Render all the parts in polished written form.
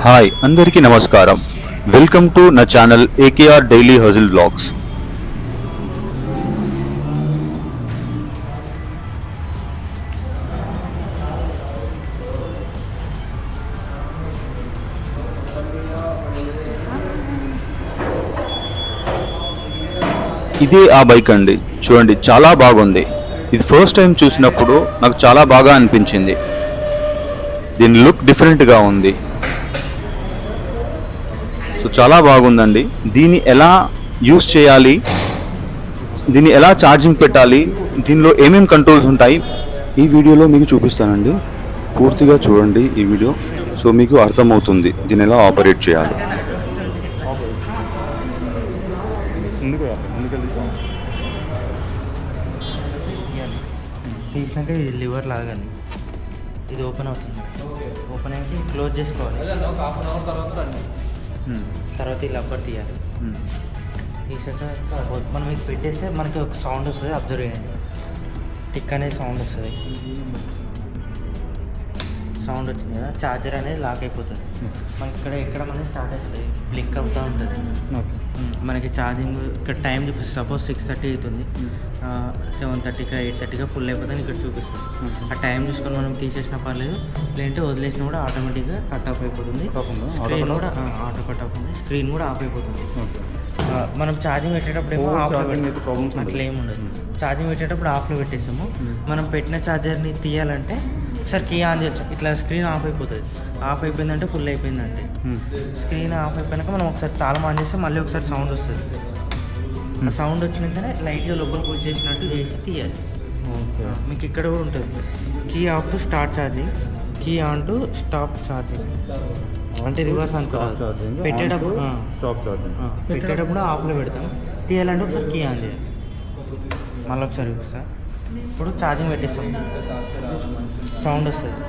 Hi అందరికీ నమస్కారం. Welcome to నా ఛానల్ ఏకేఆర్ డైలీ హజిల్ వ్లాగ్స్. ఇదే ఆ బైక్ అండి, చూడండి చాలా బాగుంది. ఇది ఫస్ట్ టైం చూసినప్పుడు నాకు చాలా బాగా అనిపించింది. దీని లుక్ డిఫరెంట్గా ఉంది. సో చాలా బాగుందండి. దీన్ని ఎలా యూస్ చేయాలి, దీన్ని ఎలా ఛార్జింగ్ పెట్టాలి, దీనిలో ఏమేమి కంట్రోల్స్ ఉంటాయి ఈ వీడియోలో మీకు చూపిస్తానండి. పూర్తిగా చూడండి ఈ వీడియో, సో మీకు అర్థమవుతుంది దీన్ని ఎలా ఆపరేట్ చేయాలి. తీసినాక ఇది లివర్ లాగాలి, ఇది ఓపెన్ అవుతుంది. ఓపెన్ అయ్యి క్లోజ్ చేసుకోవాలి. తర్వాత ఈ రబ్బర్ తీయాలి. తీసాక సపోజ్ మనం ఇది పెట్టేస్తే మనకి ఒక సౌండ్ వస్తుంది. అబ్జర్వ్ చేయండి, టిక్ అనేది సౌండ్ వస్తుంది. సౌండ్ వచ్చింది కదా, ఛార్జర్ అనేది లాక్ అయిపోతుంది. మనకి ఎక్కడ మనకి స్టార్ట్ అవుతుంది, బ్లింక్ అవుతూ ఉంటుంది. మనకి ఛార్జింగ్ ఇక్కడ టైం చూపిస్తుంది. సపోజ్ 6:30 అవుతుంది, 7:30గా 8:30గా ఫుల్ అయిపోతుంది ఇక్కడ చూపిస్తుంది. ఆ టైం చూసుకొని మనం తీసేసిన పర్లేదు, లేదంటే వదిలేసినా కూడా ఆటోమేటిక్గా కట్ ఆఫ్ అయిపోతుంది. స్క్రీన్ కూడా ఆటో కట్ ఆఫ్ ఉంది, స్క్రీన్ కూడా ఆఫ్ అయిపోతుంది. మనం ఛార్జింగ్ పెట్టేటప్పుడు ఏమో ఆఫ్ అట్లా ఏమి ఉండదు. ఛార్జింగ్ పెట్టేటప్పుడు ఆఫ్లో పెట్టేసాము. మనం పెట్టిన ఛార్జర్ని తీయాలంటే ఒకసారి కీ ఆన్ చేస్తాం, ఇట్లా స్క్రీన్ ఆఫ్ అయిపోతుంది. ఆఫ్ అయిపోయిందంటే ఫుల్ అయిపోయిందంటే. స్క్రీన్ ఆఫ్ అయిపోయినాక మనం ఒకసారి తాళం ఆన్ చేస్తే మళ్ళీ ఒకసారి సౌండ్ వస్తుంది. ఆ సౌండ్ వచ్చినాకనే లైట్గా లోపల పుష్ చేసినట్టు చేసి తీయాలి. మీకు ఇక్కడ కూడా ఉంటుంది, key off to start charging, key on to stop charging. అంటే రివర్స్ అనుకోవాలి. పెట్టేటప్పుడు ఆఫ్లో పెడతాం, తీయాలంటే ఒకసారి కీ ఆన్ చేయాలి. మళ్ళీ ఒకసారి చూపిస్తా. ఇప్పుడు ఛార్జింగ్ పెట్టేస్తాం, సౌండ్ వస్తుంది,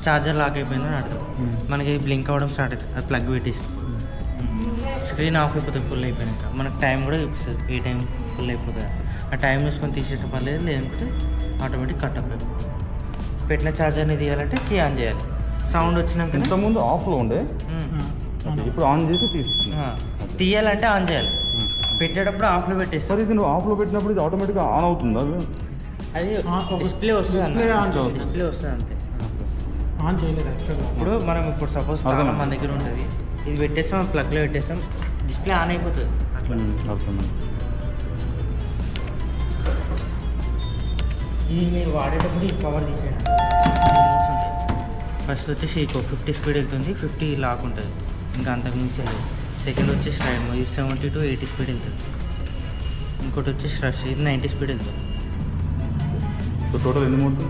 ఛార్జర్ లాక్ అయిపోయిందని అర్థం. మనకి బ్లింక్ అవ్వడం స్టార్ట్ అవుతుంది. అది ప్లగ్ పెట్టేసాం, స్క్రీన్ ఆఫ్ అయిపోతుంది. ఫుల్ అయిపోయినాక మనకు టైం కూడా చూపిస్తుంది, ఏ టైం ఫుల్ అయిపోతుంది. ఆ టైం చూసుకొని తీసేసిన పర్లేదు, లేదంటే ఆటోమేటిక్ కట్ అప్ అయిపోతుంది. పెట్టిన ఛార్జర్ని తీయాలంటే కీ ఆన్ చేయాలి. సౌండ్ వచ్చినాక ఇంతకుముందు ఆఫ్లో ఉండే, ఇప్పుడు ఆన్ చేసి తీయాలంటే ఆన్ చేయాలి. పెట్టేటప్పుడు ఆఫ్లో పెట్టేస్తారు. ఇది నువ్వు ఆఫ్లో పెట్టినప్పుడు ఇది ఆటోమేటిక్గా ఆన్ అవుతుందా? అది డిస్ప్లే వస్తుంది, డిస్ప్లే వస్తుంది అంతే. ఆన్ చేయలేదు. ఇప్పుడు మనం సపోజ్ మన దగ్గర ఉంటుంది, ఇది పెట్టేస్తాం, ప్లగ్లో పెట్టేస్తాం, డిస్ప్లే ఆన్ అయిపోతుంది. అట్లా ఇది మీరు వాడేటప్పుడు ఈ కవర్ తీసేయండి. ఫస్ట్ వచ్చేసి 50 స్పీడ్ వెళ్తుంది, 50 లాక్ ఉంటుంది, ఇంకా అంతకు మించి లేదు. సెకండ్ వచ్చేసి రైడ్ మోడ్, ఇది 70 to 80 స్పీడ్ వెళ్తుంది. ఇంకోటి వచ్చేసి రష్, ఇది 90 స్పీడ్ వెళ్తుంది. సో టోటల్ ఎన్ని మోడ్స్?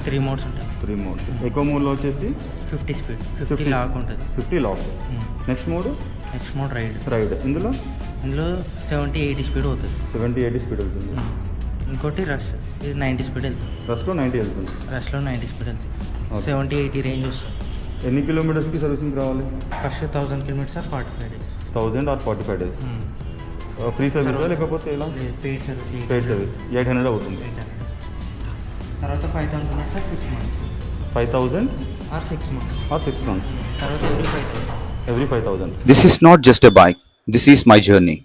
3 మోడ్స్ ఉంటాయి. 3 మోడ్స్. ఎక్కువ మోడ్లో వచ్చేసి 50 స్పీడ్, 50 లాక్ ఉంటుంది. 50 లాక్. Next mode ride. ఇందులో 70-80 స్పీడ్ అవుతుంది. 70-80 స్పీడ్ వెళ్తుంది. ఇంకోటి రష్, ఇది 90 స్పీడ్ వెళ్తుంది. రష్లో 90 వెళ్తుంది. 90 స్పీడ్ వెళ్తుంది. 70-80 రేంజ్ వస్తుంది. ఎన్ని కిలోమీటర్స్కి సర్వీసింగ్ రావాలి? First 1000 kilometers or 45 days. 1000 or 45 days. Free service లేకపోతే ఎలా? Paid service. 800 అవుతుంది. తర్వాత 5000 kilometers or 6 months. 5000 or 6 months. తర్వాత తర్వాత every 5000. every 5000. This is not just a bike, this is my journey.